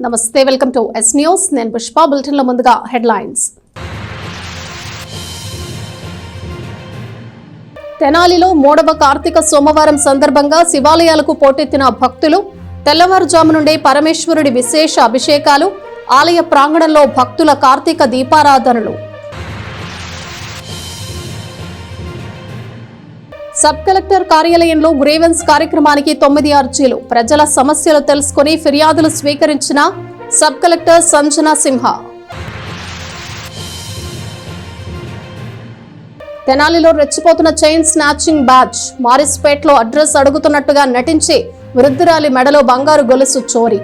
నమస్తే, welcome to yes news. నేను పుష్ప. బులెటిన్లో ముందుగా హెడ్లైన్స్. తెనాలిలో 3వ కార్తీక సోమవారం సందర్భంగా శివాలయాలకు పోటెత్తిన భక్తులు. తెల్లవారుజాము నుండే పరమేశ్వరుడి విశేష అభిషేకాలు. ఆలయ ప్రాంగణంలో భక్తుల కార్తీక దీపారాధనలు. సబ్ కలెక్టర్ కార్యాలయంలో గ్రీవెన్స్ కార్యక్రమానికి 9 అర్జీలు. ప్రజల సమస్యలు తెలుసుకుని ఫిర్యాదులు స్వీకరించిన సబ్ కలెక్టర్ సంజన సింహ. తెనాలిలో రెచ్చిపోతున్న చైన్ స్నాచింగ్ బ్యాచ్. మారిస్పేట్లో అడ్రస్ అడుగుతున్నట్టుగా నటించి వృద్ధురాలి మెడలో బంగారు గొలుసు చోరీ.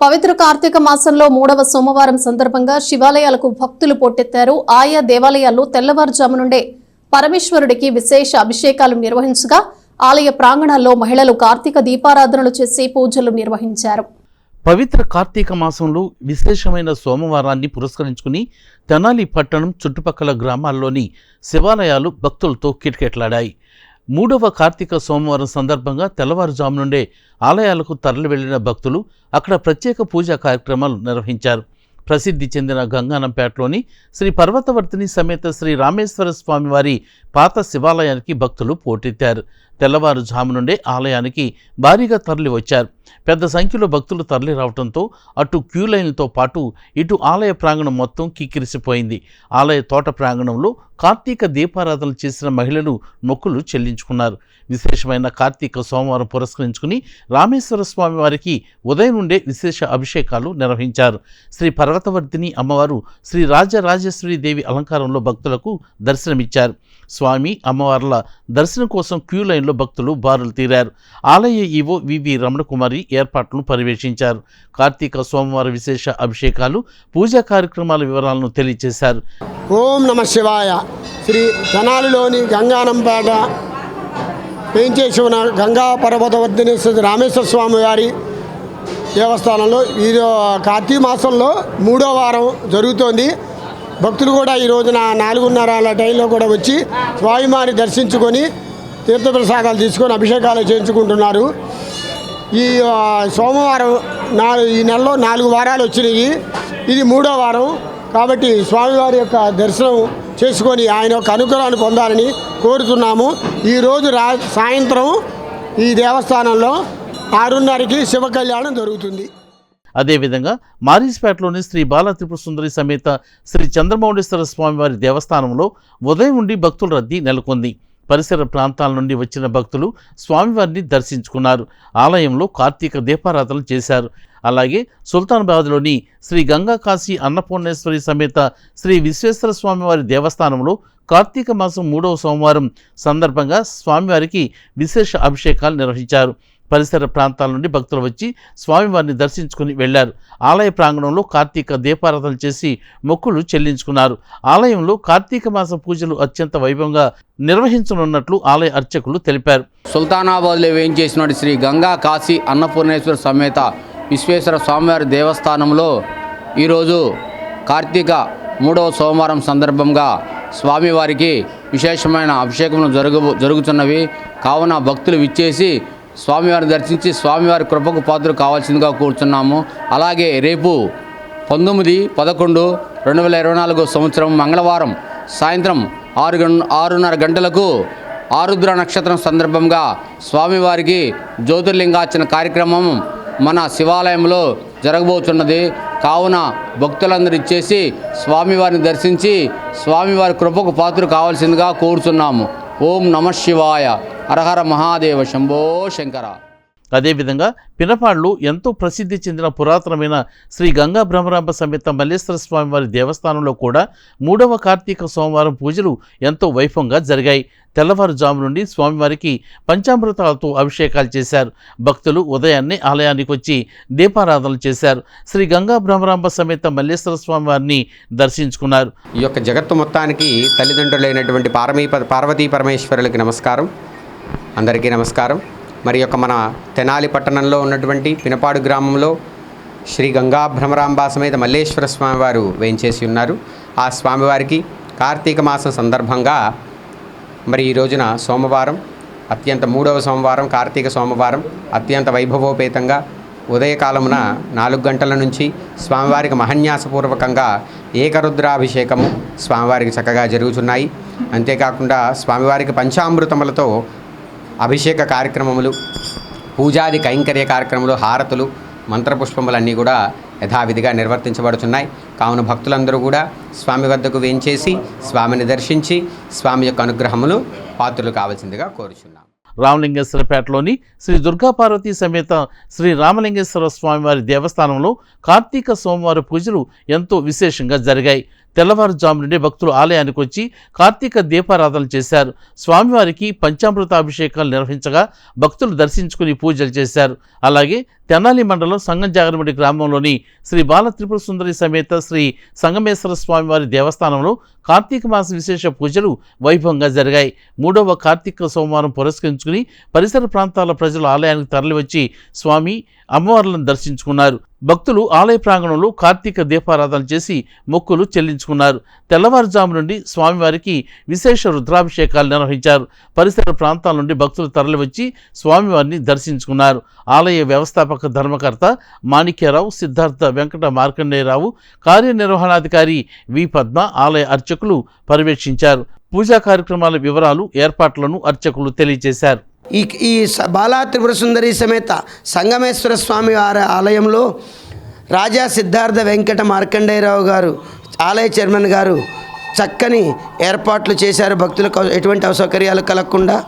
పవిత్ర కార్తీక మాసంలో 3వ సోమవారం సందర్భంగా శివాలయాలకు భక్తులు పోటెత్తారు. ఆయా దేవాలయాల్లో తెల్లవారుజాము నుండే పరమేశ్వరుడికి విశేష అభిషేకాలు నిర్వహించగా ఆలయ ప్రాంగణాల్లో మహిళలు కార్తీక దీపారాధనలు చేసి పూజలు నిర్వహించారు. పవిత్ర కార్తీక మాసంలో విశేషమైన సోమవారాన్ని పురస్కరించుకుని తెనాలి పట్టణం చుట్టుపక్కల గ్రామాల్లోని శివాలయాలు భక్తులతో కిటకిటలాడాయి. 3వ కార్తీక సోమవారం సందర్భంగా తెల్లవారుజాము నుండే ఆలయాలకు తరలి వెళ్లిన భక్తులు అక్కడ ప్రత్యేక పూజా కార్యక్రమాలు నిర్వహించారు. ప్రసిద్ధి చెందిన గంగానంపేటలోని శ్రీ పర్వతవర్తిని సమేత శ్రీ రామేశ్వర స్వామి వారి పాత శివాలయానికి భక్తులు పోటెత్తారు. తెల్లవారుజాము నుండే ఆలయానికి భారీగా తరలి వచ్చారు. పెద్ద సంఖ్యలో భక్తులు తరలి రావడంతో అటు క్యూ లైన్లతో పాటు ఇటు ఆలయ ప్రాంగణం మొత్తం కిక్కిరిసిపోయింది. ఆలయ తోట ప్రాంగణంలో కార్తీక దీపారాధనలు చేసిన మహిళలు మొక్కులు చెల్లించుకున్నారు. విశేషమైన కార్తీక సోమవారం పురస్కరించుకుని రామేశ్వర స్వామి వారికి ఉదయం నుండే విశేష అభిషేకాలు నిర్వహించారు. శ్రీ పర్వతవర్తిని అమ్మవారు శ్రీ రాజరాజేశ్వరి దేవి అలంకారంలో భక్తులకు దర్శనమిచ్చారు. స్వామి అమ్మవార్ల దర్శనం కోసం క్యూ లైన్లో భక్తులు బారులు తీరారు. ఆలయ ఈవో వివి రమణకుమారి ఏర్పాట్లను పర్యవేక్షించారు. కార్తీక సోమవార విశేష అభిషేకాలు, పూజా కార్యక్రమాల వివరాలను తెలియజేశారు. ఓం నమ శివాయ. శ్రీ తెనాలిలోని గంగానంపేట వేంచేసి ఉన్న గంగా పర్వతవర్ధిని శ్రీ రామేశ్వర స్వామి వారి దేవస్థానంలో ఈ కార్తీక మాసంలో 3వ వారం జరుగుతోంది. భక్తులు కూడా ఈ రోజున 4:30 టైంలో కూడా వచ్చి స్వామివారిని దర్శించుకొని తీర్థప్రసాదాలు తీసుకొని అభిషేకాలు చేయించుకుంటున్నారు. ఈ సోమవారం ఈ నెలలో 4 వారాలు వచ్చినాయి. ఇది 3వ వారం కాబట్టి స్వామివారి యొక్క దర్శనం చేసుకొని ఆయన యొక్క అనుగ్రహాన్ని పొందాలని కోరుతున్నాము. ఈరోజు సాయంత్రం ఈ దేవస్థానంలో 6:30కి శివ కళ్యాణం జరుగుతుంది. అదేవిధంగా మారిస్పేటలోని శ్రీ బాల త్రిపుర సుందరి సమేత శ్రీ చంద్రమౌళేశ్వర స్వామివారి దేవస్థానంలో ఉదయం నుండి భక్తుల రద్దీ నెలకొంది. పరిసర ప్రాంతాల నుండి వచ్చిన భక్తులు స్వామివారిని దర్శించుకున్నారు. ఆలయంలో కార్తీక దీపారాధనలు చేశారు. అలాగే సుల్తానాబాద్లోని శ్రీ గంగా కాశీ అన్నపూర్ణేశ్వరి సమేత శ్రీ విశ్వేశ్వర స్వామివారి దేవస్థానంలో కార్తీక మాసం 3వ సోమవారం సందర్భంగా స్వామివారికి విశేష అభిషేకాలు నిర్వహించారు. పరిసర ప్రాంతాల నుండి భక్తులు వచ్చి స్వామివారిని దర్శించుకుని వెళ్లారు. ఆలయ ప్రాంగణంలో కార్తీక దీపారాధనలు చేసి మొక్కులు చెల్లించుకున్నారు. ఆలయంలో కార్తీక మాస పూజలు అత్యంత వైభవంగా నిర్వహించనున్నట్లు ఆలయ అర్చకులు తెలిపారు. సుల్తానాబాద్లో వేయించేసిన శ్రీ గంగా కాశీ అన్నపూర్ణేశ్వర సమేత విశ్వేశ్వర స్వామివారి దేవస్థానంలో ఈరోజు కార్తీక 3వ సోమవారం సందర్భంగా స్వామివారికి విశేషమైన అభిషేకములు జరుగుతున్నవి. కావున భక్తులు విచ్చేసి స్వామివారిని దర్శించి స్వామివారి కృపకు పాత్రలు కావాల్సిందిగా కూర్చున్నాము. అలాగే రేపు 19/11/2024 సంవత్సరం మంగళవారం సాయంత్రం 6:30 గంటలకు ఆరుద్ర నక్షత్రం సందర్భంగా స్వామివారికి జ్యోతిర్లింగార్చన కార్యక్రమం మన శివాలయంలో జరగబోతున్నది. కావున భక్తులందరూ ఇచ్చేసి స్వామివారిని దర్శించి స్వామివారి కృపకు పాత్రలు కావాల్సిందిగా కోరుచున్నాము. ఓం నమ శివాయ. హరహర మహాదేవ శంభో శంకర. అదేవిధంగా పినపాడులో ఎంతో ప్రసిద్ధి చెందిన పురాతనమైన శ్రీ గంగా బ్రహ్మరాంబ సమేత మల్లేశ్వర స్వామివారి దేవస్థానంలో కూడా 3వ కార్తీక సోమవారం పూజలు ఎంతో వైభవంగా జరిగాయి. తెల్లవారుజాము నుండి స్వామివారికి పంచామృతాలతో అభిషేకాలు చేశారు. భక్తులు ఉదయాన్నే ఆలయానికి వచ్చి దీపారాధనలు చేశారు. శ్రీ గంగా బ్రహ్మరాంబ సమేత మల్లేశ్వర స్వామివారిని దర్శించుకున్నారు. ఈ యొక్క జగత్తు మొత్తానికి తల్లిదండ్రులైనటువంటి పార్వతీ పరమేశ్వరులకి నమస్కారం. అందరికీ నమస్కారం. మరి యొక్క మన తెనాలి పట్టణంలో ఉన్నటువంటి పినపాడు గ్రామంలో శ్రీ గంగా భ్రమరాంబ సమేత మల్లేశ్వర స్వామివారు వేయించేసి ఉన్నారు. ఆ స్వామివారికి కార్తీక మాసం సందర్భంగా మరి ఈ రోజున సోమవారం అత్యంత 3వ సోమవారం కార్తీక సోమవారం అత్యంత వైభవోపేతంగా ఉదయకాలమున 4 గంటల నుంచి స్వామివారికి మహన్యాసపూర్వకంగా ఏకరుద్రాభిషేకము స్వామివారికి చక్కగా జరుగుతున్నాయి. అంతేకాకుండా స్వామివారికి పంచామృతములతో అభిషేక కార్యక్రమములు, పూజాది కైంకర్య కార్యక్రమాలు, హారతులు, మంత్రపుష్పములన్నీ కూడా యథావిధిగా నిర్వర్తించబడుతున్నాయి. కావున భక్తులందరూ కూడా స్వామి వద్దకు వేంచేసి స్వామిని దర్శించి స్వామి యొక్క అనుగ్రహములు పాత్రలు కావాల్సిందిగా కోరుచున్నాం. రామలింగేశ్వరపేటలోని శ్రీ దుర్గాపార్వతీ సమేత శ్రీ రామలింగేశ్వర స్వామివారి దేవస్థానంలో కార్తీక సోమవారం పూజలు ఎంతో విశేషంగా జరిగాయి. తెల్లవారుజాము నుండి భక్తులు ఆలయానికి వచ్చి కార్తీక దీపారాధన చేశారు. స్వామివారికి పంచామృతాభిషేకాలు నిర్వహించగా భక్తులు దర్శించుకుని పూజలు చేశారు. అలాగే తెనాలి మండలం సంగంజాగరమిడి గ్రామంలోని శ్రీ బాల త్రిపుర సుందరి సమేత శ్రీ సంగమేశ్వర స్వామివారి దేవస్థానంలో కార్తీక మాస విశేష పూజలు వైభవంగా జరిగాయి. 3వ కార్తీక సోమవారం పురస్కరించుకుని పరిసర ప్రాంతాల ప్రజలు ఆలయానికి తరలివచ్చి స్వామి అమ్మవార్లను దర్శించుకున్నారు. భక్తులు ఆలయ ప్రాంగణంలో కార్తీక దీపారాధన చేసి మొక్కులు చెల్లించుకున్నారు. తెల్లవారుజాము నుండి స్వామివారికి విశేష రుద్రాభిషేకాలు నిర్వహించారు. పరిసర ప్రాంతాల నుండి భక్తులు తరలివచ్చి స్వామివారిని దర్శించుకున్నారు. ఆలయ వ్యవస్థాపక ధర్మకర్త మాణిక్యరావు, సిద్ధార్థ వెంకట మార్కండేయరావు, కార్యనిర్వహణాధికారి వి పద్మ, ఆలయ అర్చకులు పర్యవేక్షించారు. పూజా కార్యక్రమాల వివరాలు, ఏర్పాట్లను అర్చకులు తెలియజేశారు. ఈ బాలా త్రిపుర సుందరి సమేత సంగమేశ్వర స్వామి వారి ఆలయంలో రాజా సిద్ధార్థ వెంకట మార్కండేయరావు గారు, ఆలయ చైర్మన్ గారు చక్కని ఏర్పాట్లు చేశారు. భక్తులకు ఎటువంటి అసౌకర్యాలు కలగకుండా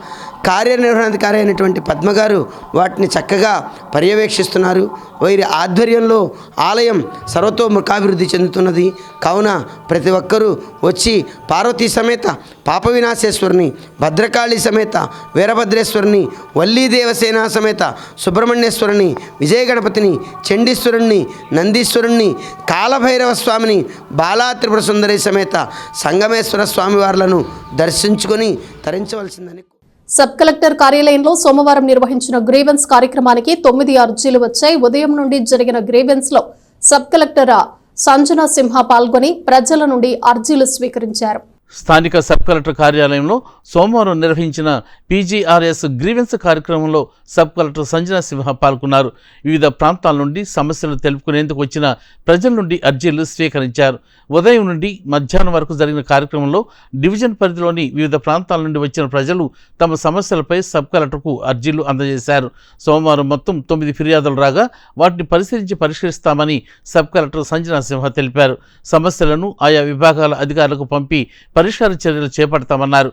కార్యనిర్వహణాధికారి అయినటువంటి పద్మ గారు వాటిని చక్కగా పర్యవేక్షిస్తున్నారు. వీరి ఆధ్వర్యంలో ఆలయం సర్వతోముఖాభివృద్ధి చెందుతున్నది. కావున ప్రతి ఒక్కరూ వచ్చి పార్వతీ సమేత పాప వినాశేశ్వరిని, భద్రకాళి సమేత వీరభద్రేశ్వరిని, వల్లీ దేవసేన సమేత సుబ్రహ్మణ్యేశ్వరుని, విజయ గణపతిని, చండీశ్వరుణ్ణి, నందీశ్వరుణ్ణి, కాలభైరవ స్వామిని, బాలా త్రిపుర సుందరి సమేత సంగమేశ్వర స్వామివార్లను దర్శించుకొని తరించవలసిందని. సబ్ కలెక్టర్ కార్యాలయంలో సోమవారం నిర్వహించిన గ్రీవెన్స్ కార్యక్రమానికి 9 అర్జీలు వచ్చాయి. ఉదయం నుండి జరిగిన గ్రీవెన్స్ లో సబ్ కలెక్టర్ సంజనా సింహ పాల్గొని ప్రజల నుండి అర్జీలు స్వీకరించారు. స్థానిక సబ్ కలెక్టర్ కార్యాలయంలో సోమవారం నిర్వహించిన పీజీఆర్ఎస్ గ్రీవెన్స్ కార్యక్రమంలో సబ్ కలెక్టర్ సంజనా సింహ పాల్గొన్నారు. వివిధ ప్రాంతాల నుండి సమస్యలు తెలుపుకునేందుకు వచ్చిన ప్రజల నుండి అర్జీలు స్వీకరించారు. ఉదయం నుండి మధ్యాహ్నం వరకు జరిగిన కార్యక్రమంలో డివిజన్ పరిధిలోని వివిధ ప్రాంతాల నుండి వచ్చిన ప్రజలు తమ సమస్యలపై సబ్ కలెక్టర్కు అర్జీలు అందజేశారు. సోమవారం మొత్తం 9 ఫిర్యాదులు రాగా వాటిని పరిశీలించి పరిష్కరిస్తామని సబ్ కలెక్టర్ సంజనా సింహ తెలిపారు. సమస్యలను ఆయా విభాగాల అధికారులకు పంపి పరిష్కార చర్యలు చేపడతామన్నారు.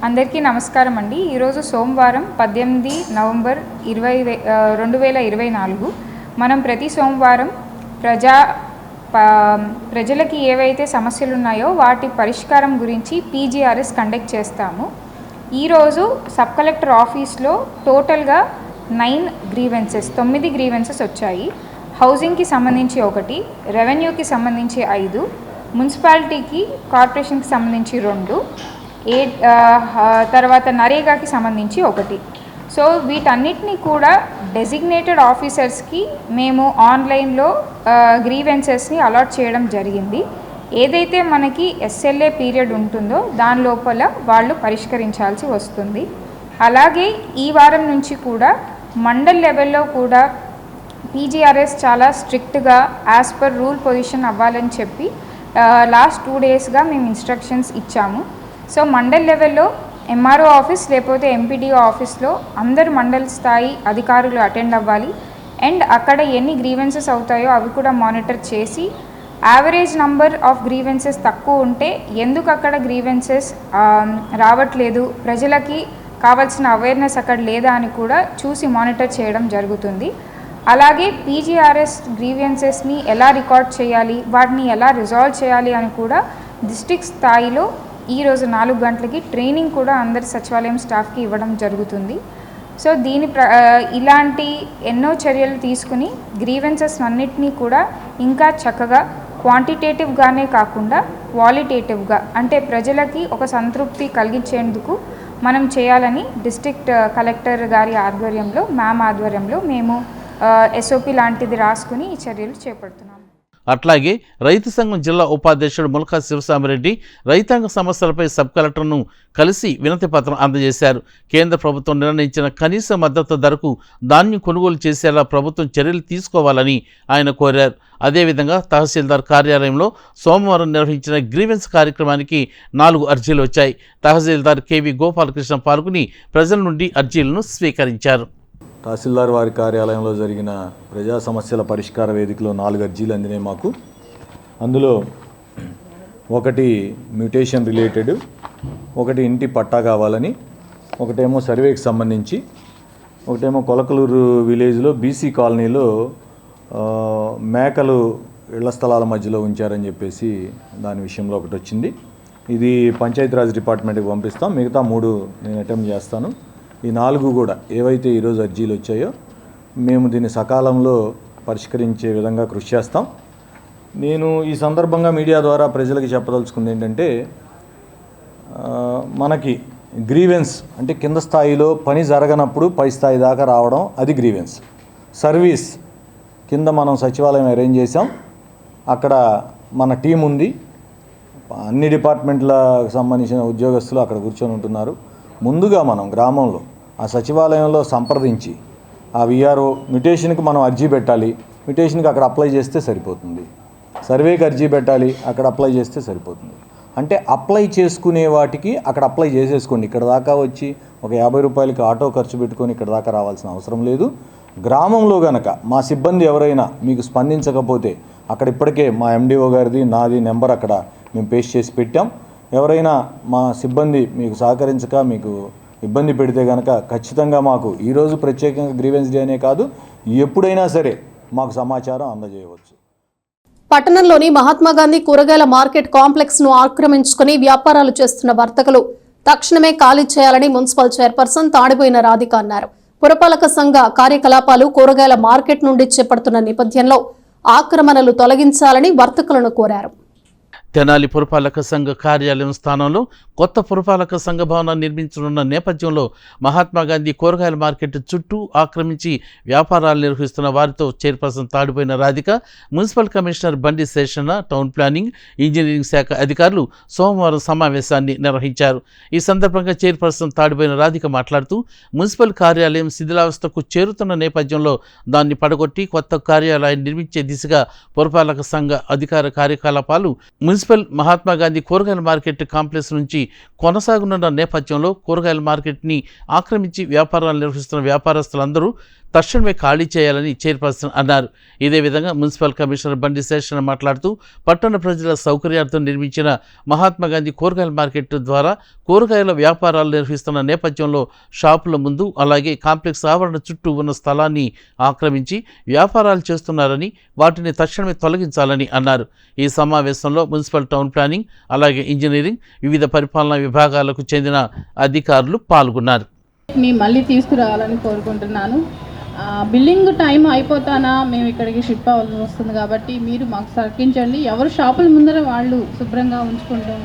అందరికీ నమస్కారం అండి. ఈరోజు సోమవారం 18 నవంబర్ 2024 మనం ప్రతి సోమవారం ప్రజలకి ఏవైతే సమస్యలు ఉన్నాయో వాటి పరిష్కారం గురించి పీజీఆర్ఎస్ కండక్ట్ చేస్తాము. ఈరోజు సబ్ కలెక్టర్ ఆఫీస్లో టోటల్గా 9 గ్రీవెన్సెస్ వచ్చాయి. హౌసింగ్కి సంబంధించి 1, రెవెన్యూకి సంబంధించి 5, మున్సిపాలిటీకి కార్పొరేషన్కి సంబంధించి 2, తర్వాత నరేగాకి సంబంధించి 1. సో వీటన్నిటిని కూడా డెసిగ్నేటెడ్ ఆఫీసర్స్కి మేము ఆన్లైన్లో గ్రీవెన్సెస్ని అలాట్ చేయడం జరిగింది. ఏదైతే మనకి ఎస్ఎల్ఏ పీరియడ్ ఉంటుందో దాని లోపల వాళ్ళు పరిష్కరించాల్సి వస్తుంది. అలాగే ఈ వారం నుంచి కూడా మండల్ లెవెల్లో కూడా పీజీఆర్ఎస్ చాలా స్ట్రిక్ట్గా యాజ్ పర్ రూల్ పొజిషన్ అవ్వాలని చెప్పి లాస్ట్ 2 డేస్గా మేము ఇన్స్ట్రక్షన్స్ ఇచ్చాము. సో మండల్ లెవెల్లో ఎంఆర్ఓ ఆఫీస్ లేకపోతే ఎంపీడీఓ ఆఫీస్లో అందరు మండల్ స్థాయి అధికారులు అటెండ్ అవ్వాలి. అండ్ అక్కడ ఎన్ని గ్రీవెన్సెస్ అవుతాయో అవి కూడా మానిటర్ చేసి యావరేజ్ నంబర్ ఆఫ్ గ్రీవెన్సెస్ తక్కువ ఉంటే ఎందుకు అక్కడ గ్రీవెన్సెస్ రావట్లేదు, ప్రజలకి కావాల్సిన అవేర్నెస్ అక్కడ లేదా అని కూడా చూసి మానిటర్ చేయడం జరుగుతుంది. అలాగే పీజీఆర్ఎస్ గ్రీవెన్సెస్ని ఎలా రికార్డ్ చేయాలి, వాటిని ఎలా రిజాల్వ్ చేయాలి అని కూడా డిస్ట్రిక్ట్ స్థాయిలో ఈరోజు 4 గంటలకి ట్రైనింగ్ కూడా అందరి సచివాలయం స్టాఫ్కి ఇవ్వడం జరుగుతుంది. సో ఇలాంటి ఎన్నో చర్యలు తీసుకుని గ్రీవెన్సెస్ అన్నిటినీ కూడా ఇంకా చక్కగా క్వాంటిటేటివ్గానే కాకుండా క్వాలిటేటివ్గా అంటే ప్రజలకి ఒక సంతృప్తి కలిగించేందుకు మనం చేయాలని డిస్ట్రిక్ట్ కలెక్టర్ గారి ఆధ్వర్యంలో, మ్యామ్ ఆధ్వర్యంలో మేము ఎస్ఓపి లాంటిది రాసుకుని ఈ చర్యలు చేపడుతున్నాము. అట్లాగే రైతు సంఘం జిల్లా ఉపాధ్యక్షుడు ములకా శివసామిరెడ్డి రైతాంగ సమస్యలపై సబ్ కలెక్టర్ను కలిసి వినతి పత్రం అందజేశారు. కేంద్ర ప్రభుత్వం నిర్ణయించిన కనీస మద్దతు ధరకు ధాన్యం కొనుగోలు చేసేలా ప్రభుత్వం చర్యలు తీసుకోవాలని ఆయన కోరారు. అదేవిధంగా తహసీల్దార్ కార్యాలయంలో సోమవారం నిర్వహించిన గ్రీవెన్స్ కార్యక్రమానికి 4 అర్జీలు వచ్చాయి. తహసీల్దార్ కేవి గోపాలకృష్ణ పాల్గొని ప్రజల నుండి అర్జీలను స్వీకరించారు. తహసీల్దార్ వారి కార్యాలయంలో జరిగిన ప్రజా సమస్యల పరిష్కార వేదికలో 4 అర్జీలు అందినాయి మాకు. అందులో ఒకటి మ్యూటేషన్ రిలేటెడ్, ఒకటి ఇంటి పట్టా కావాలని, ఒకటేమో సర్వేకి సంబంధించి, ఒకటేమో కొలకలూరు విలేజ్లో బీసీ కాలనీలో మేకలు ఇళ్ల స్థలాల మధ్యలో ఉంచారని చెప్పేసి దాని విషయంలో ఒకటి వచ్చింది. ఇది పంచాయతీరాజ్ డిపార్ట్మెంట్కి పంపిస్తాం. మిగతా 3 నేను అటెంప్ట్ చేస్తాను. ఈ 4 కూడా ఏవైతే ఈరోజు అర్జీలు వచ్చాయో మేము దీన్ని సకాలంలో పరిష్కరించే విధంగా కృషి చేస్తాం. నేను ఈ సందర్భంగా మీడియా ద్వారా ప్రజలకు చెప్పదలుచుకుంది ఏంటంటే, మనకి గ్రీవెన్స్ అంటే కింద స్థాయిలో పని జరగనప్పుడు పై స్థాయి దాకా రావడం, అది గ్రీవెన్స్. సర్వీస్ కింద మనం సచివాలయం అరేంజ్ చేసాం. అక్కడ మన టీం ఉంది, అన్ని డిపార్ట్మెంట్లకు సంబంధించిన ఉద్యోగస్తులు అక్కడ కూర్చొని ఉంటున్నారు. ముందుగా మనం గ్రామంలో ఆ సచివాలయంలో సంప్రదించి ఆ విఆర్ఓ మ్యుటేషన్కి మనం అర్జీ పెట్టాలి, మ్యుటేషన్కి అక్కడ అప్లై చేస్తే సరిపోతుంది. సర్వేకి అర్జీ పెట్టాలి, అక్కడ అప్లై చేస్తే సరిపోతుంది. అంటే అప్లై చేసుకునే వాటికి అక్కడ అప్లై చేసేసుకోండి. ఇక్కడ దాకా వచ్చి ఒక 50 రూపాయలకి ఆటో ఖర్చు పెట్టుకొని ఇక్కడ దాకా రావాల్సిన అవసరం లేదు. గ్రామంలో గనక మా సిబ్బంది ఎవరైనా మీకు స్పందించకపోతే అక్కడ ఇప్పటికే మా ఎండిఓ గారిది నాది నెంబర్ అక్కడ మేము పేస్ట్ చేసి పెట్టాం. ఎవరైనా మా సిబ్బంది మీకు సహకరించక మీకు ఇబ్బంది పెడితే కనుక ఖచ్చితంగా మాకు ఈరోజు ప్రత్యేకంగా గ్రీవెన్స్ డే అనే కాదు, ఎప్పుడైనా సరే మాకు సమాచారం అందజేయవచ్చు. పట్టణంలోని మహాత్మాగాంధీ కూరగాయల మార్కెట్ కాంప్లెక్స్ ను ఆక్రమించుకుని వ్యాపారాలు చేస్తున్న వర్తకులు తక్షణమే ఖాళీ చేయాలని మున్సిపల్ చైర్పర్సన్ తాడిపోయిన రాధిక అన్నారు. పురపాలక సంఘ కార్యకలాపాలు కూరగాయల మార్కెట్ నుండి చేపడుతున్న నేపథ్యంలో ఆక్రమణలు తొలగించాలని వర్తకులను కోరారు. తెనాలి పురపాలక సంఘ కార్యాలయం స్థానంలో కొత్త పురపాలక సంఘ భవనాన్ని నిర్మించనున్న నేపథ్యంలో మహాత్మాగాంధీ కూరగాయల మార్కెట్ చుట్టూ ఆక్రమించి వ్యాపారాలు నిర్వహిస్తున్న వారితో chairperson Tadiboyina Radhika, municipal commissioner బండి శేషన్న, టౌన్ ప్లానింగ్, ఇంజనీరింగ్ శాఖ అధికారులు సోమవారం సమావేశాన్ని నిర్వహించారు. ఈ సందర్భంగా చైర్పర్సన్ తాడిపోయిన రాధిక మాట్లాడుతూ, మున్సిపల్ కార్యాలయం శిథిలావస్థకు చేరుతున్న నేపథ్యంలో దాన్ని పడగొట్టి కొత్త కార్యాలయాన్ని నిర్మించే దిశగా పురపాలక సంఘ అధికార కార్యకలాపాలు మున్సిపల్ మహాత్మాగాంధీ కూరగాయల మార్కెట్ కాంప్లెక్స్ నుంచి కొనసాగనున్న నేపథ్యంలో కూరగాయల మార్కెట్ని ఆక్రమించి వ్యాపారాలు నిర్వహిస్తున్న వ్యాపారస్తులందరూ తక్షణమే ఖాళీ చేయాలని చైర్పర్సన్ అన్నారు. ఇదే విధంగా మున్సిపల్ కమిషనర్ బండి శేషన్న మాట్లాడుతూ, పట్టణ ప్రజల సౌకర్యార్థం నిర్మించిన మహాత్మాగాంధీ కూరగాయల మార్కెట్ ద్వారా కూరగాయల వ్యాపారాలు నిర్వహిస్తున్న నేపథ్యంలో షాపుల ముందు అలాగే కాంప్లెక్స్ ఆవరణ చుట్టూ ఉన్న స్థలాన్ని ఆక్రమించి వ్యాపారాలు చేస్తున్నారని, వాటిని తక్షణమే తొలగించాలని అన్నారు. ఈ సమావేశంలో మున్సిపల్, టౌన్ ప్లానింగ్ అలాగే ఇంజనీరింగ్ వివిధ పరిపాలనా విభాగాలకు చెందిన అధికారులు పాల్గొన్నారు. మళ్ళీ తీసుకురావాలని కోరుకుంటున్నాను. బిల్లింగ్ టైం అయిపోతానా మేము ఇక్కడికి షిఫ్ట్ అవ్వాల్సి వస్తుంది కాబట్టి మీరు మాకు సహకరించండి. ఎవరు షాపుల ముందర వాళ్ళు శుభ్రంగా ఉంచుకుంటాం.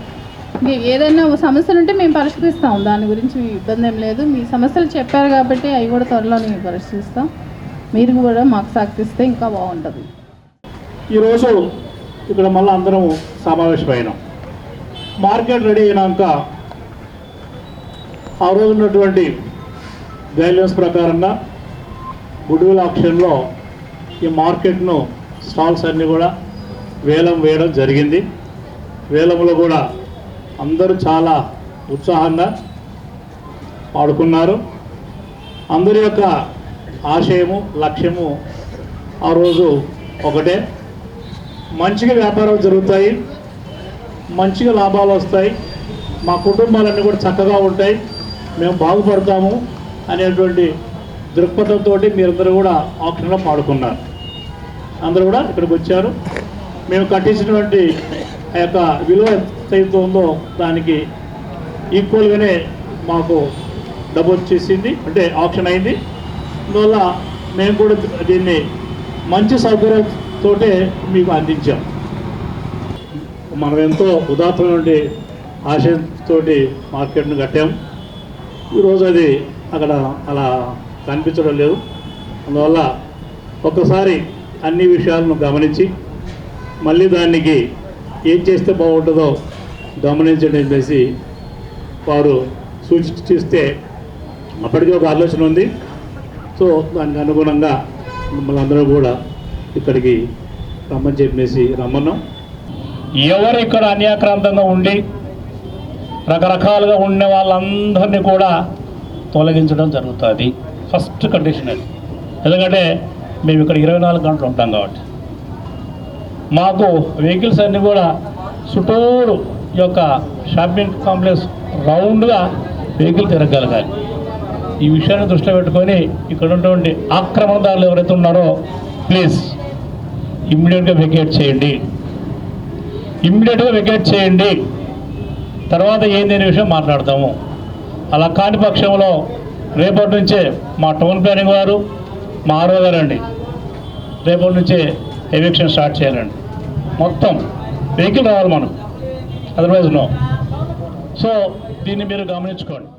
మీరు ఏదైనా సమస్యలు ఉంటే మేము పరిష్కరిస్తాం, దాని గురించి ఇబ్బంది ఏం లేదు. మీ సమస్యలు చెప్పారు కాబట్టి అవి కూడా త్వరలోనే పరిష్కరిస్తాం. మీరు కూడా మాకు సహకరిస్తే ఇంకా బాగుంటుంది. ఈరోజు ఇక్కడ మళ్ళీ అందరం సమావేశమైనాం. మార్కెట్ రెడీ అయినాక ఆ రోజు ఉన్నటువంటి గైడ్లైన్స్ ప్రకారంగా గుడ్విల్ ఆక్షన్లో ఈ మార్కెట్ను స్టాల్స్ అన్నీ కూడా వేలం వేయడం జరిగింది. వేలంలో కూడా అందరూ చాలా ఉత్సాహంగా పాడుకున్నారు. అందరి యొక్క ఆశయము, లక్ష్యము ఆ రోజు ఒకటే, మంచిగా వ్యాపారాలు జరుగుతాయి, మంచిగా లాభాలు వస్తాయి, మా కుటుంబాలన్నీ కూడా చక్కగా ఉంటాయి, మేము బాగుపడతాము అనేటువంటి దృక్పథంతో మీరందరూ కూడా ఆక్షన్లో పాడుకున్నారు. అందరూ కూడా ఇక్కడికి వచ్చారు. మేము కట్టించినటువంటి ఆ యొక్క విలువ ఎంతైతే ఉందో దానికి ఈక్వల్గానే మాకు డబ్బు వచ్చేసింది, అంటే ఆప్షన్ అయింది. అందువల్ల మేము కూడా దీన్ని మంచి సౌకర్యంతో మీకు అందించాం. మనం ఎంతో ఉదాత్తమైన ఆశయంతో మార్కెట్ను కట్టాం. ఈరోజు అది అక్కడ అలా కనిపించడం లేదు. అందువల్ల ఒక్కసారి అన్ని విషయాలను గమనించి మళ్ళీ దానికి ఏం చేస్తే బాగుంటుందో గమనించండి అని చెప్పేసి వారు సూచిస్తే అప్పటికే ఒక ఆలోచన ఉంది. సో దానికి అనుగుణంగా మిమ్మల్ని అందరూ కూడా ఇక్కడికి రమ్మని చెప్పేసి రమ్మన్నాం. ఎవరు ఇక్కడ అన్యాక్రాంతంగా ఉండి రకరకాలుగా ఉండే వాళ్ళందరినీ కూడా తొలగించడం జరుగుతుంది. ఫస్ట్ కండిషన్ అది. ఎందుకంటే మేము ఇక్కడ 24 గంటలు ఉంటాం కాబట్టి మాకు వెహికల్స్ అన్నీ కూడా చుట్టూరు ఈ యొక్క షాపింగ్ కాంప్లెక్స్ రౌండ్గా వెహికల్ తిరగలగాలి. ఈ విషయాన్ని దృష్టిలో పెట్టుకొని ఇక్కడ ఉన్నటువంటి ఆక్రమణదారులు ఎవరైతే ఉన్నారో ప్లీజ్ ఇమ్మీడియట్గా వెకేట్ చేయండి. తర్వాత ఏంది అనే విషయం మాట్లాడతాము. అలా కాని పక్షంలో రేపటి నుంచే మా టౌన్ ప్లానింగ్ వారు, మా ఆర్ఓ గారండి రేపటి నుంచే ఎవిక్షన్ స్టార్ట్ చేయాలండి. మొత్తం వెహికల్ రావాలి మనం, అదర్వైజ్ నో. సో దీన్ని మీరు గమనించుకోండి.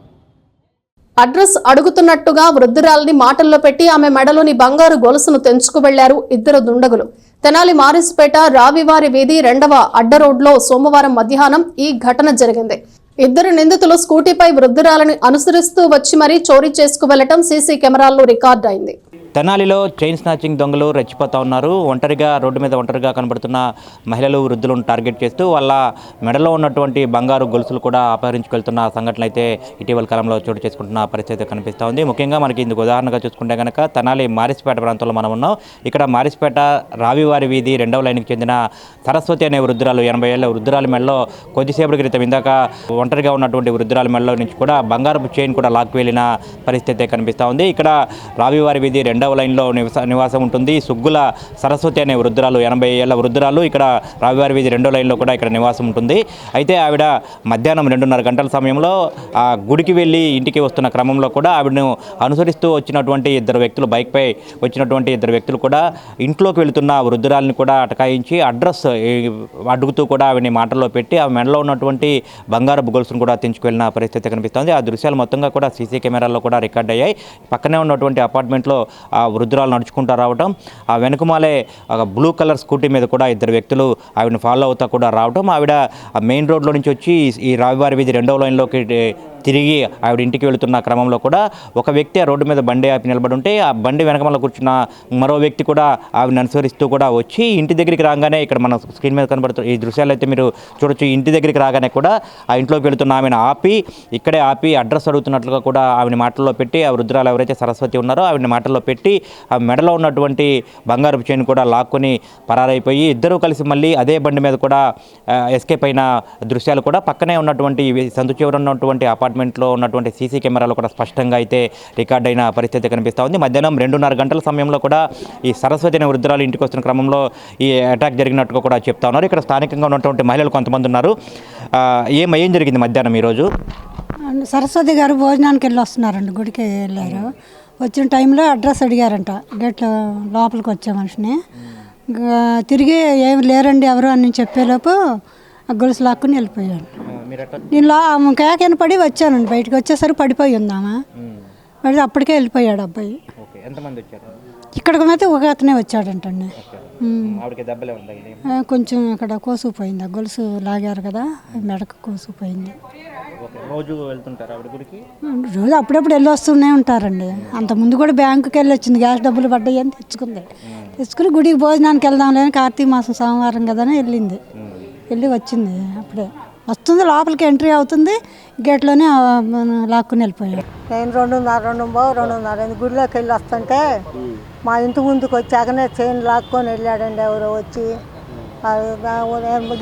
అడ్రస్ అడుగుతున్నట్టుగా వృద్ధురాలిని మాటల్లో పెట్టి ఆమె మెడలోని బంగారు గొలుసును తెంచుకు వెళ్లారు ఇద్దరు దుండగులు. తెనాలి మారిస్పేట రావివారి వీధి 2వ అడ్డ రోడ్లో సోమవారం మధ్యాహ్నం ఈ ఘటన జరిగింది. ఇద్దరు నిందితులు స్కూటీపై వృద్ధురాలిని అనుసరిస్తూ వచ్చి మరీ చోరీ చేసుకు వెళ్లటం సీసీ కెమెరాల్లో రికార్డు అయింది. తెనాలిలో చైన్ స్నాచింగ్ దొంగలు రెచ్చిపోతూ ఉన్నారు. రోడ్డు మీద ఒంటరిగా కనబడుతున్న మహిళలు, వృద్ధులను టార్గెట్ చేస్తూ వాళ్ళ మెడలో ఉన్నటువంటి బంగారు గొలుసులు కూడా అపహరించుకెళ్తున్న సంఘటనలు అయితే ఇటీవల కాలంలో చోటు చేసుకుంటున్న పరిస్థితి కనిపిస్తూ ఉంది. ముఖ్యంగా మనకి ఇందుకు ఉదాహరణగా చూసుకుంటే కనుక తెనాలి మారిస్పేట ప్రాంతంలో మనం ఉన్నాం. ఇక్కడ మారిస్పేట రావివారి వీధి 2వ లైన్కి చెందిన సరస్వతి అనే వృద్ధురాలు, 80 ఏళ్ల వృద్ధురాలి మెడలో కొద్దిసేపటి క్రితం ఇందాక ఒంటరిగా ఉన్నటువంటి వృద్ధురాలి మెడలో నుంచి కూడా బంగారపు చైన్ కూడా లాక్కు వెళ్ళిన పరిస్థితి కనిపిస్తూ ఉంది. ఇక్కడ రావివారి వీధి 2వ లైన్లో నివాసం ఉంటుంది సుగ్గుల సరస్వతి అనే వృద్ధురాలు, 80 ఏళ్ల వృద్ధురాలు. ఇక్కడ రావివారి వీధి 2వ లైన్లో కూడా ఇక్కడ నివాసం ఉంటుంది. అయితే ఆవిడ మధ్యాహ్నం 2:30 గంటల సమయంలో ఆ గుడికి వెళ్ళి ఇంటికి వస్తున్న క్రమంలో కూడా ఆవిడను అనుసరిస్తూ వచ్చినటువంటి ఇద్దరు వ్యక్తులు, బైక్పై వచ్చినటువంటి ఇద్దరు వ్యక్తులు కూడా ఇంట్లోకి వెళుతున్న వృద్ధురాలిని కూడా అటకాయించి అడ్రస్ అడుగుతూ కూడా ఆవిడని మాటల్లో పెట్టి ఆ మెడలో ఉన్నటువంటి బంగారపు గొలుసును కూడా తెంచుకెళ్ళిన పరిస్థితి కనిపిస్తుంది. ఆ దృశ్యాలు మొత్తంగా కూడా సీసీ కెమెరాల్లో కూడా రికార్డ్ అయ్యాయి. పక్కనే ఉన్నటువంటి అపార్ట్మెంట్లో ఆ వృద్ధురాలు నడుచుకుంటూ రావటం, ఆ వెనుకమాలే బ్లూ కలర్ స్కూటీ మీద కూడా ఇద్దరు వ్యక్తులు ఆవిడని ఫాలో అవుతా కూడా రావటం, ఆవిడ మెయిన్ రోడ్లో నుంచి వచ్చి ఈ రావివారి వీధి 2వ లైన్లోకి తిరిగి ఆవిడ ఇంటికి వెళుతున్న క్రమంలో కూడా ఒక వ్యక్తి ఆ రోడ్డు మీద బండి ఆపి నిలబడి ఉంటే ఆ బండి వెనకమల కూర్చున్న మరో వ్యక్తి కూడా ఆవిడని అనుసరిస్తూ కూడా వచ్చి ఇంటి దగ్గరికి రాగానే, ఇక్కడ మన స్క్రీన్ మీద కనబడుతున్న ఈ దృశ్యాలు అయితే మీరు చూడొచ్చు, ఇంటి దగ్గరికి రాగానే కూడా ఆ ఇంట్లోకి వెళుతున్న ఆమెను ఇక్కడే ఆపి అడ్రస్ అడుగుతున్నట్లుగా కూడా ఆవిడ మాటల్లో పెట్టి ఆ వృద్ధురాలు ఎవరైతే సరస్వతి ఉన్నారో ఆవిడని మాటల్లో పెట్టి ఆ మెడలో ఉన్నటువంటి బంగారపు చైన్ కూడా లాక్కొని పరారైపోయి ఇద్దరూ కలిసి మళ్ళీ అదే బండి మీద కూడా ఎస్కేప్ అయిన దృశ్యాలు కూడా పక్కనే ఉన్నటువంటి సందు చివర ఉన్నటువంటి అపార్ట్మెంట్లో ఉన్నటువంటి సీసీ కెమెరాలో కూడా స్పష్టంగా అయితే రికార్డ్ అయిన పరిస్థితి కనిపిస్తూ ఉంది. మధ్యాహ్నం 2:30 గంటల సమయంలో కూడా ఈ సరస్వతి అనే వృద్ధురాలు ఇంటికి వస్తున్న క్రమంలో ఈ అటాక్ జరిగినట్టుగా కూడా చెప్తా ఉన్నారు. ఇక్కడ స్థానికంగా ఉన్నటువంటి మహిళలు కొంతమంది ఉన్నారు. ఏం జరిగింది మధ్యాహ్నం ఈరోజు? సరస్వతి గారు భోజనానికి వెళ్ళి వస్తున్నారండి, గుడికి వెళ్ళారు. వచ్చిన టైంలో అడ్రస్ అడిగారంట. గేట్లో లోపలికి వచ్చే మనిషిని తిరిగి ఏమి లేరండి ఎవరు అని చెప్పేలోపు ఆ గొలుసు లాక్కుని వెళ్ళిపోయాను. నేను కేకన పడి వచ్చానండి, బయటకు వచ్చేసరికి పడిపోయి ఉందామా, మరి అప్పటికే వెళ్ళిపోయాడు అబ్బాయి. ఇక్కడికి అయితే ఒక అతనే వచ్చాడంటండి. కొంచెం ఇక్కడ కోసుకుపోయింది, ఆ గొలుసు లాగారు కదా, మెడకు కోసుకుపోయింది. రోజు అప్పుడప్పుడు వెళ్ళి వస్తూనే ఉంటారండి. అంత ముందు కూడా బ్యాంకుకి వెళ్ళి వచ్చింది, గ్యాస్ డబ్బులు పడ్డాయి అని తెచ్చుకుని గుడికి భోజనానికి వెళ్దాంలే, కార్తీక మాసం సోమవారం కదా అని వెళ్ళి వచ్చింది. అప్పుడే వస్తుంది, లోపలికి ఎంట్రీ అవుతుంది, గేట్లోనే లాక్కుని వెళ్ళిపోయాడు. నేను 2:30 గుడిలోకి వెళ్ళి వస్తుంటే మా ఇంటి ముందుకు వచ్చాకనే చైన్ లాక్కొని వెళ్ళాడండి. ఎవరో వచ్చి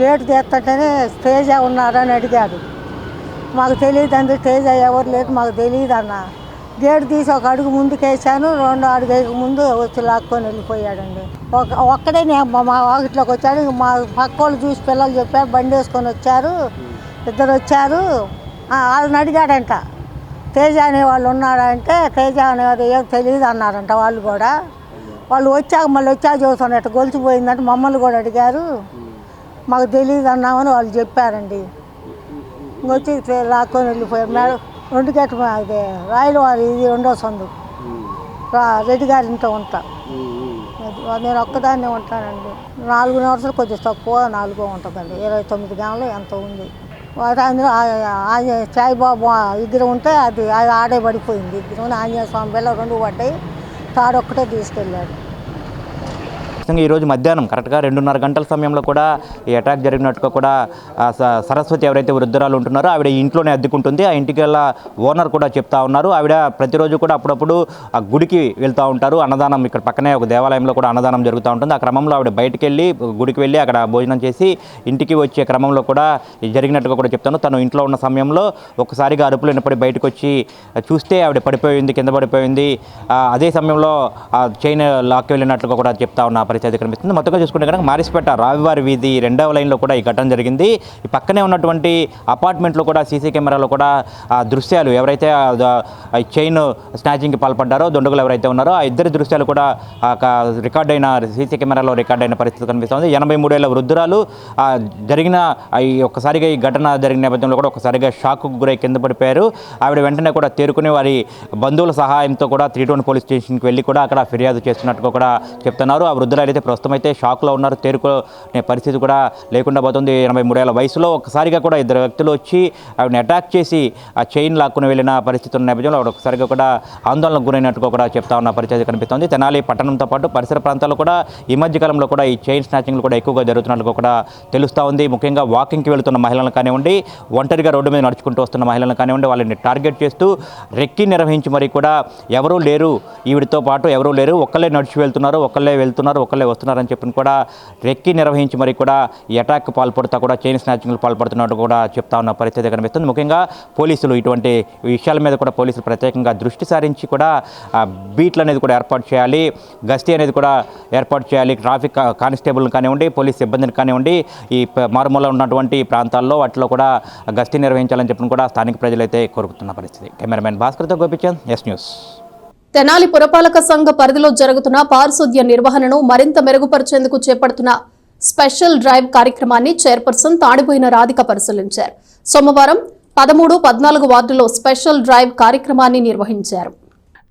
గేటు తీస్తుంటేనే తేజ ఉన్నారని అడిగాడు. మాకు తెలియదండి, తేజ ఎవరు లేదు మాకు తెలియదు అన్న. గేటు తీసి ఒక అడుగు ముందుకు వేసాను, 2 అడుగు ముందు వచ్చి లాక్కొని వెళ్ళిపోయాడండి. ఒక్కడే మా వాకిట్లోకి వచ్చాడు. మా పక్క వాళ్ళు చూసి పిల్లలు చెప్పారు, బండి వేసుకొని వచ్చారు, ఇద్దరు వచ్చారు. వాళ్ళని అడిగాడంట, తేజ అనేవాళ్ళు ఉన్నాడంటే తేజ అనేవాడు ఏం తెలియదు అన్నారంట. వాళ్ళు కూడా వాళ్ళు మళ్ళీ వచ్చాక చూస్తున్నట్టు గొలిచిపోయిందంటే మమ్మల్ని కూడా అడిగారు, మాకు తెలియదు అన్నామని వాళ్ళు చెప్పారండి. వచ్చి లాక్కొని వెళ్ళిపోయారు. మేడం 2 గేట్ అదే రాయల వారి ఇది 2వ సందు రెడ్డి గారి ఇంట్లో ఉంటా. నేను ఒక్కదాన్నే ఉంటానండి. 4 నర్సులు కొంచెం తక్కువ 4 ఉంటుందండి. 29 గంటలు ఎంత ఉంది. అందులో సాయిబాబా విగ్రహం ఉంటే అది ఆడే పడిపోయింది. విగ్రహం ఆంజనేయ స్వామి బిళ్ళ 2 పడ్డాయి. తాడొక్కటే తీసుకెళ్ళాడు. ఈరోజు మధ్యాహ్నం కరెక్ట్గా 2:30 గంటల సమయంలో కూడా ఈ అటాక్ జరిగినట్టుగా కూడా సరస్వతి ఎవరైతే వృద్ధురాలు ఉంటున్నారో ఆవిడ ఇంట్లోనే అద్దెకుంటుంది. ఆ ఇంటికి వెళ్ళా ఓనర్ కూడా చెప్తా ఉన్నారు. ఆవిడ ప్రతిరోజు కూడా అప్పుడప్పుడు ఆ గుడికి వెళ్తూ ఉంటారు. అన్నదానం ఇక్కడ పక్కనే ఒక దేవాలయంలో కూడా అన్నదానం జరుగుతూ ఉంటుంది. ఆ క్రమంలో ఆవిడ బయటికి వెళ్ళి గుడికి వెళ్ళి అక్కడ భోజనం చేసి ఇంటికి వచ్చే క్రమంలో కూడా జరిగినట్టుగా కూడా చెప్తాను. తను ఇంట్లో ఉన్న సమయంలో ఒకసారిగా అరుపులు వినపడి బయటకు వచ్చి చూస్తే ఆవిడ పడిపోయింది, కింద పడిపోయింది. అదే సమయంలో చైన్ లాక్కి వెళ్ళినట్లుగా కూడా చెప్తా ఉన్న పరిస్థితి కనిపిస్తుంది. మొత్తంగా చూసుకుంటే కనుక మారిస్పేట రావివారి వీధి 2వ లైన్లో కూడా ఈ ఘటన జరిగింది. ఈ పక్కనే ఉన్నటువంటి అపార్ట్మెంట్లో కూడా సీసీ కెమెరాలో కూడా దృశ్యాలు ఎవరైతే చైన్ స్నాచింగ్కి పాల్పడ్డారో దొండగులు ఎవరైతే ఉన్నారో ఆ ఇద్దరి దృశ్యాలు కూడా రికార్డ్ అయిన సీసీ కెమెరాలో రికార్డ్ అయిన పరిస్థితి కనిపిస్తుంది. 83 ఏళ్ల వృద్ధురాలు జరిగిన ఒక్కసారిగా ఈ ఘటన జరిగిన నేపథ్యంలో కూడా ఒకసారిగా షాక్కు గురై కింద పడిపోయారు. ఆవిడ వెంటనే కూడా తేరుకుని వారి బంధువుల సహాయంతో కూడా 3 పోలీస్ స్టేషన్కి వెళ్ళి కూడా అక్కడ ఫిర్యాదు చేస్తున్నట్టుగా కూడా చెప్తున్నారు. ఆ వృద్ధురాలు అయితే ప్రస్తుతం అయితే షాక్లో ఉన్నారు. తేరుకునే పరిస్థితి కూడా లేకుండా పోతుంది. 83 ఏళ్ల వయసులో ఒకసారిగా కూడా 2 వ్యక్తులు వచ్చి ఆవిడని అటాక్ చేసి ఆ చైన్ లాక్కుని వెళ్ళిన పరిస్థితి ఉన్న నేపథ్యంలో ఆవిడ ఒకసారిగా కూడా ఆందోళనకు గురైనట్టుగా కూడా చెప్తా ఉన్న పరిస్థితి కనిపిస్తుంది. తెనాలి పట్టణంతో పాటు పరిసర ప్రాంతాల్లో కూడా ఈ మధ్యకాలంలో కూడా ఈ చైన్ స్నాచింగ్లు కూడా ఎక్కువగా జరుగుతున్నట్టుగా కూడా తెలుస్తూ ఉంది. ముఖ్యంగా వాకింగ్కి వెళుతున్న మహిళలను కానివ్వండి, ఒంటరిగా రోడ్డు మీద నడుచుకుంటూ వస్తున్న మహిళలను కానివ్వండి, వాళ్ళని టార్గెట్ చేస్తూ రెక్కి నిర్వహించి మరి కూడా ఎవరూ లేరు, ఈవిడితో పాటు ఎవరూ లేరు, ఒక్కళ్ళే నడిచి వెళ్తున్నారు, ఒక్కళ్ళే వెళ్తున్నారు, ఒక్కళ్ళే వస్తున్నారని చెప్పి కూడా రెక్కి నిర్వహించి మరి కూడా ఈ అటాక్ పాల్పడుతూ కూడా చైన్ స్నాచింగ్లు పాల్పడుతున్నట్టు కూడా చెప్తా ఉన్న పరిస్థితి కనిపిస్తుంది. ముఖ్యంగా పోలీసులు ఇటువంటి విషయాల మీద కూడా పోలీసులు ప్రత్యేకంగా దృష్టి సారించి కూడా బీట్లు అనేది కూడా ఏర్పాటు చేయాలి, గస్తీ అనేది కూడా ఏర్పాటు చేయాలి. ట్రాఫిక్ కానిస్టేబుల్ కానివ్వండి, పోలీస్ సిబ్బందిని కానివ్వండి, ఈ మారుమూల ఉన్నటువంటి ప్రాంతాల్లో వాటిలో కూడా గస్తీ నిర్వహించాలని చెప్పి కూడా స్థానిక ప్రజలైతే కోరుకుతున్న పరిస్థితి. కెమెరామెన్ భాస్కర్తో గోపిచంద్, ఎస్ న్యూస్. తెనాలి పురపాలక సంఘ పరిధిలో జరుగుతున్న పారిశుద్ధ్య నిర్వహణను మరింత మెరుగుపరిచేందుకు చేపడుతున్న స్పెషల్ డ్రైవ్ కార్యక్రమాన్ని చైర్పర్సన్ తాడిపోయిన రాధిక పరిశీలించారు. సోమవారం 13, 14 వార్డుల్లో స్పెషల్ డ్రైవ్ కార్యక్రమాన్ని నిర్వహించారు.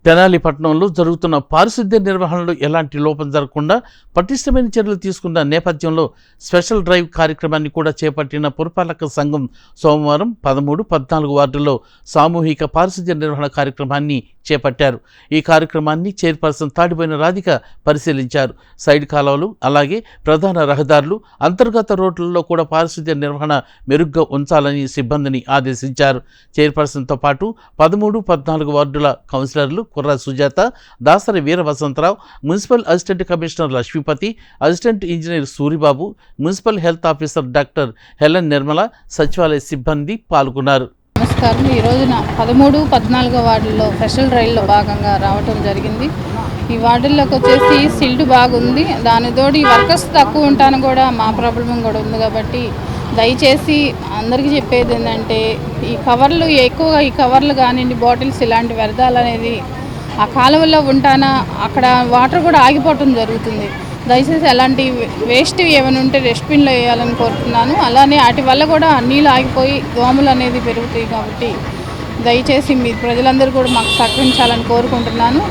తెనాలి పట్టణంలో జరుగుతున్న పారిశుద్ధ్య నిర్వహణలో ఎలాంటి లోపం జరగకుండా పటిష్టమైన చర్యలు తీసుకున్న నేపథ్యంలో స్పెషల్ డ్రైవ్ కార్యక్రమాన్ని కూడా చేపట్టిన పురపాలక సంఘం సోమవారం 13, 14 వార్డుల్లో సామూహిక పారిశుద్ధ్య నిర్వహణ కార్యక్రమాన్ని చేపట్టారు. ఈ కార్యక్రమాన్ని చైర్పర్సన్ తాడిపోయిన రాధిక పరిశీలించారు. సైడ్ కాలువలు అలాగే ప్రధాన రహదారులు, అంతర్గత రోడ్లలో కూడా పారిశుద్ధ్య నిర్వహణ మెరుగ్గా ఉంచాలని సిబ్బందిని ఆదేశించారు. చైర్పర్సన్తో పాటు 13, 14 వార్డుల కౌన్సిలర్లు Kurra Sujatha, Dasari Veera Vasantharao, municipal assistant commissioner Lakshmipathi, assistant engineer Suribabu, municipal health officer doctor Helen Nirmala, సచివాలయ సిబ్బంది పాల్గొన్నారు. నమస్కారం. ఈ రోజున 13, 14 వార్డుల్లో స్పెషల్ డ్రైవ్లో భాగంగా రావటం జరిగింది. ఈ వార్డుల్లోకి వచ్చేసి సిల్డ్ బాగుంది, దానితోటి వర్కర్స్ తక్కువ ఉంటాను కూడా మా ప్రాబ్లం కూడా ఉంది. కాబట్టి దయచేసి అందరికీ చెప్పేది ఏంటంటే ఈ కవర్లు ఎక్కువగా ఈ కవర్లు కానివ్వండి, బాటిల్స్ ఇలాంటి వ్యర్థాలు అనేది ఆ కాలువల్లో ఉంటానా అక్కడ వాటర్ కూడా ఆగిపోవటం జరుగుతుంది. దయచేసి అలాంటి వేస్ట్ ఏమైనా ఉంటే డస్ట్బిన్లో వేయాలని కోరుతున్నాను. అలానే వాటి వల్ల కూడా నీళ్ళు ఆగిపోయి దోమలు అనేది పెరుగుతాయి. కాబట్టి దయచేసి మీ ప్రజలందరూ కూడా మాకు సహకరించాలని కోరుకుంటున్నాను.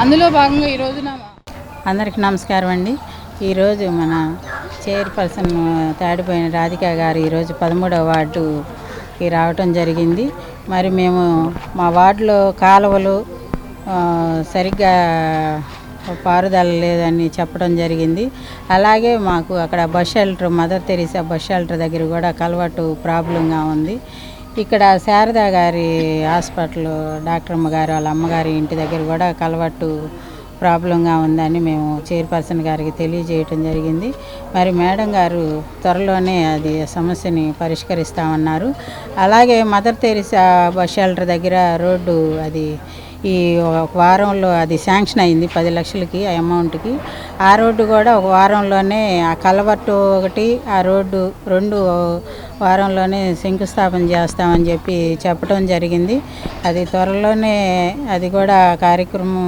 అందులో భాగంగా ఈ రోజున అందరికీ నమస్కారం అండి. ఈరోజు మన చైర్పర్సన్ తాడిపోయిన రాధిక గారు ఈరోజు 13వ వార్డుకి రావటం జరిగింది. మరి మేము మా వార్డులో కాలువలు సరిగ్గా పారుదల లేదని చెప్పడం జరిగింది. అలాగే మాకు అక్కడ bus shelter, mother Teresa bus shelter దగ్గర కూడా కలవటు ప్రాబ్లంగా ఉంది. ఇక్కడ శారదా గారి హాస్పిటల్ డాక్టర్ అమ్మ గారు వాళ్ళ అమ్మగారి ఇంటి దగ్గర కూడా కలవట్టు ప్రాబ్లంగా ఉందని మేము చైర్పర్సన్ గారికి తెలియజేయటం జరిగింది. మరి మేడం గారు త్వరలోనే అది సమస్యని పరిష్కరిస్తామన్నారు. అలాగే మదర్ తెరీసా బస్ షెల్టర్ దగ్గర రోడ్డు అది ఈ ఒక వారంలో అది శాంక్షన్ అయింది 10 లక్షలకి ఆ అమౌంట్కి. ఆ రోడ్డు కూడా ఒక వారంలోనే ఆ కలవట్టు ఒకటి ఆ రోడ్డు 2 వారంలోనే శంకుస్థాపన చేస్తామని చెప్పి చెప్పడం జరిగింది. అది త్వరలోనే అది కూడా కార్యక్రమం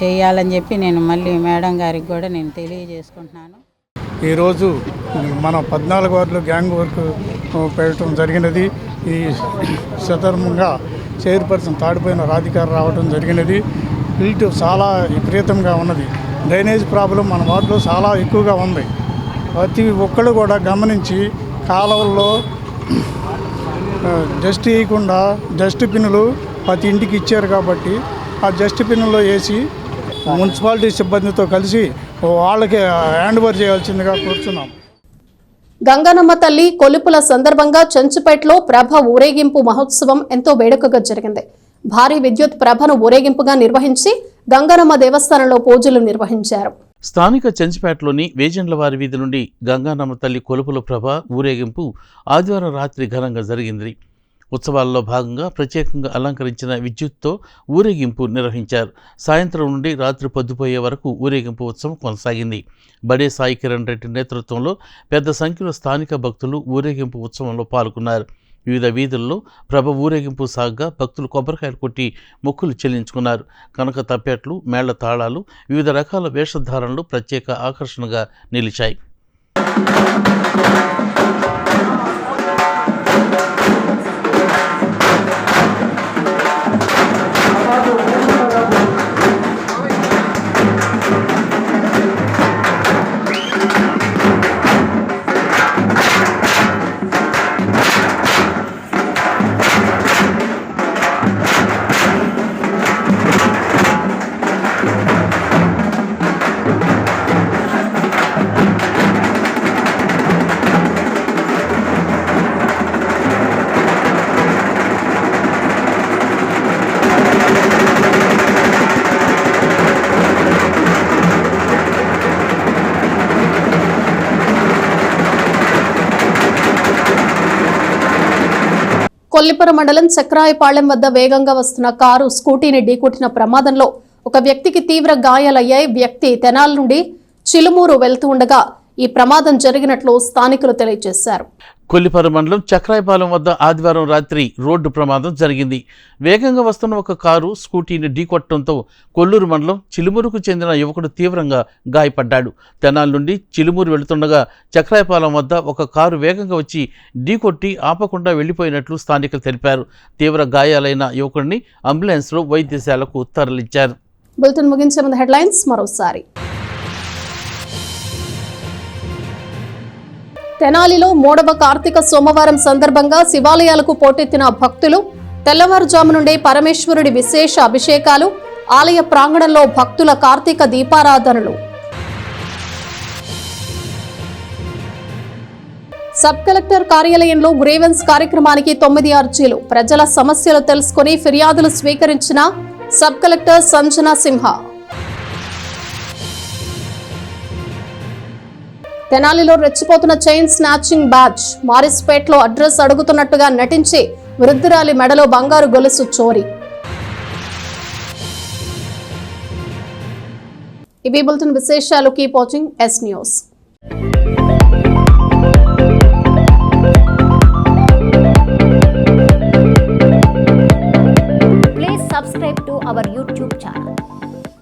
చేయాలని చెప్పి నేను మళ్ళీ మేడం గారికి కూడా నేను తెలియజేసుకుంటున్నాను. ఈరోజు మన 14 వార్డులో గ్యాంగ్ వర్క్ పెట్టడం జరిగినది. ఈ సందర్భంగా చైర్పర్సన్ తాడిపోయిన రాధికారు రావడం జరిగినది. హీట్ చాలా విపరీతంగా ఉన్నది. డ్రైనేజ్ ప్రాబ్లం మన వార్డులో చాలా ఎక్కువగా ఉంది. ప్రతి ఒక్కళ్ళు కూడా గమనించి కాలువల్లో డస్ట్ వేయకుండా డస్ట్బిన్లు ప్రతి ఇంటికి ఇచ్చారు కాబట్టి ఆ డస్ట్బిన్లో వేసి మున్సిపాలిటీ సిబ్బందితో కలిసి వాళ్ళకి హ్యాండ్ ఓవర్ చేయాల్సిందిగా కోరుతున్నాం. గంగానమ్మ తల్లి కొలుపుల సందర్భంగా చెంచుపేటలో ప్రభ ఊరేగింపు మహోత్సవం ఎంతో వేడుకగా జరిగింది. భారీ విద్యుత్ ప్రభను ఊరేగింపుగా నిర్వహించి గంగానమ్మ దేవస్థానంలో పూజలు నిర్వహించారు. స్థానిక చెంచుపేటలోని వేజండ్లవారి వీధి నుండి గంగానమ్మ తల్లి కొలుపుల ప్రభ ఊరేగింపు ఆదివారం రాత్రి ఘనంగా జరిగింది. ఉత్సవాల్లో భాగంగా ప్రత్యేకంగా అలంకరించిన విద్యుత్తో ఊరేగింపు నిర్వహించారు. సాయంత్రం నుండి రాత్రి పొద్దుపోయే వరకు ఊరేగింపు ఉత్సవం కొనసాగింది. బడే సాయి కిరణ్ రెడ్డి నేతృత్వంలో పెద్ద సంఖ్యలో స్థానిక భక్తులు ఊరేగింపు ఉత్సవంలో పాల్గొన్నారు. వివిధ వీధుల్లో ప్రభ ఊరేగింపు సాగ్గా భక్తులు కొబ్బరికాయలు కొట్టి మొక్కులు చెల్లించుకున్నారు. కనక తప్పెట్లు, మేళ్ల తాళాలు, వివిధ రకాల వేషధారణలు ప్రత్యేక ఆకర్షణగా నిలిచాయి. కొల్లిపురం మండలం చక్రాయపాళెం వద్ద వేగంగా వస్తున్న కారు స్కూటీని ఢీకొట్టిన ప్రమాదంలో ఒక వ్యక్తికి తీవ్ర గాయాలయ్యాయి. వ్యక్తి తెనాలి నుండి చిలుమూరు వెళ్తూ ఉండగా ఈ ప్రమాదం జరిగినట్లు స్థానికులు తెలియజేశారు. కొల్లిపురం మండలం చక్రాయపాలెం వద్ద ఆదివారం రాత్రి రోడ్డు ప్రమాదం జరిగింది. వేగంగా వస్తున్న ఒక కారు స్కూటీని ఢీకొట్టడంతో కొల్లూరు మండలం చిలుమూరుకు చెందిన యువకుడు తీవ్రంగా గాయపడ్డాడు. తెనాలి నుండి చిలుమూరు వెళుతుండగా చక్రాయపాలెం వద్ద ఒక కారు వేగంగా వచ్చి ఢీకొట్టి ఆపకుండా వెళ్లిపోయినట్లు స్థానికులు తెలిపారు. తీవ్ర గాయాలైన యువకుడిని అంబులెన్స్లో వైద్యశాలకు తరలించారు. బులెటిన్ ముగించే ముందు హెడ్లైన్స్ మరోసారి. తెనాలిలో 3వ కార్తీక సోమవారం సందర్భంగా శివాలయాలకు పోటెత్తిన భక్తులు. తెల్లవారుజాము నుండే పరమేశ్వరుడి విశేష అభిషేకాలు. ఆలయ ప్రాంగణంలో భక్తుల కార్తీక దీపారాధనలు. సబ్ కలెక్టర్ కార్యాలయంలో గ్రీవెన్స్ కార్యక్రమానికి 9 అర్జీలు. ప్రజల సమస్యలు తెలుసుకుని ఫిర్యాదులు స్వీకరించిన సబ్ కలెక్టర్ సంజనా సింహ. తెనాలిలో రెచ్చిపోతున్న చైన్ స్నాచింగ్ బ్యాచ్. మారిస్పేట్లో అడ్రస్ అడుగుతున్నట్టుగా నటించి వృద్ధురాలి మెడలో బంగారు గొలుసు చోరీ. ఇవి బులెటిన్ విశేషాలు. Keep watching yes news.